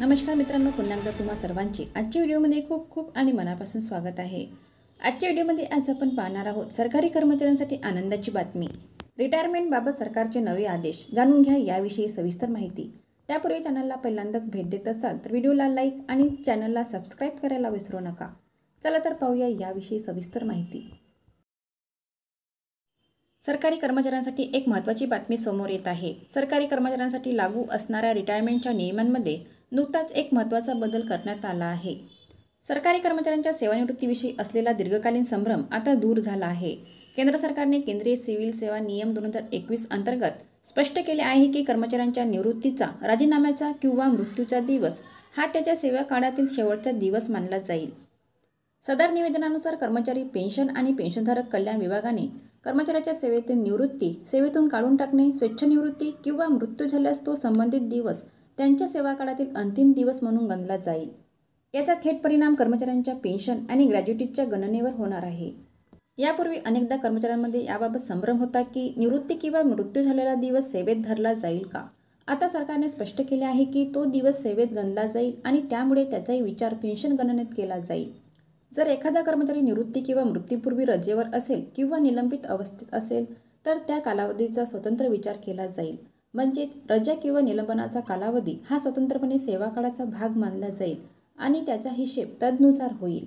नमस्कार मित्रांनो, पुन्हा एकदा तुम्हा सर्वांची आजच्या व्हिडिओमध्ये खूप खूप आणि मनापासून स्वागत आहे। आजच्या व्हिडिओमध्ये आज आपण पाहणार आहोत सरकारी कर्मचाऱ्यांसाठी आनंदाची बातमी। रिटायरमेंटबाबत सरकारचे नवे आदेश जाणून घ्या याविषयी सविस्तर माहिती। त्यापूर्वी चॅनलला पहिल्यांदाच भेट देत असाल तर व्हिडिओला लाईक आणि चॅनलला सबस्क्राईब करायला विसरू नका। चला तर पाहूया याविषयी सविस्तर माहिती। सरकारी कर्मचाऱ्यांसाठी एक महत्त्वाची बातमी समोर येत आहे। सरकारी कर्मचाऱ्यांसाठी लागू असणाऱ्या रिटायरमेंटच्या नियमांमध्ये नुकताच एक महत्त्वाचा बदल करण्यात आला आहे। सरकारी कर्मचाऱ्यांच्या सेवानिवृत्तीविषयी असलेला दीर्घकालीन संभ्रम आता दूर झाला आहे। केंद्र सरकारने केंद्रीय सिव्हिल सेवा नियम 2021 अंतर्गत स्पष्ट केले आहे की कर्मचाऱ्यांच्या निवृत्तीचा, राजीनाम्याचा किंवा मृत्यूचा दिवस हा त्याच्या सेवा काळातील शेवटचा दिवस मानला जाईल। सदर निवेदनानुसार कर्मचारी पेन्शन आणि पेन्शनधारक कल्याण विभागाने कर्मचाऱ्याच्या सेवेतील निवृत्ती, सेवेतून काढून टाकणे, स्वेच्छानिवृत्ती किंवा मृत्यू झाल्यास तो संबंधित दिवस त्यांच्या सेवाकाळातील अंतिम दिवस म्हणून गणला जाईल। याचा थेट परिणाम कर्मचाऱ्यांच्या पेन्शन आणि ग्रॅज्युटीच्या गणनेवर होणार आहे। यापूर्वी अनेकदा कर्मचाऱ्यांमध्ये याबाबत संभ्रम होता की निवृत्ती किंवा मृत्यू झालेला दिवस सेवेत धरला जाईल का। आता सरकारने स्पष्ट केले आहे की तो दिवस सेवेत गणला जाईल आणि त्यामुळे त्याचाही विचार पेन्शन गणनेत केला जाईल। जर एखादा कर्मचारी निवृत्ती किंवा मृत्यूपूर्वी रजेवर असेल किंवा निलंबित अवस्थेत असेल तर त्या कालावधीचा स्वतंत्र विचार केला जाईल। म्हणजेच रजा किंवा निलंबनाचा कालावधी हा स्वतंत्रपणे सेवाकाळाचा भाग मानला जाईल आणि त्याचा हिशेब तदनुसार होईल।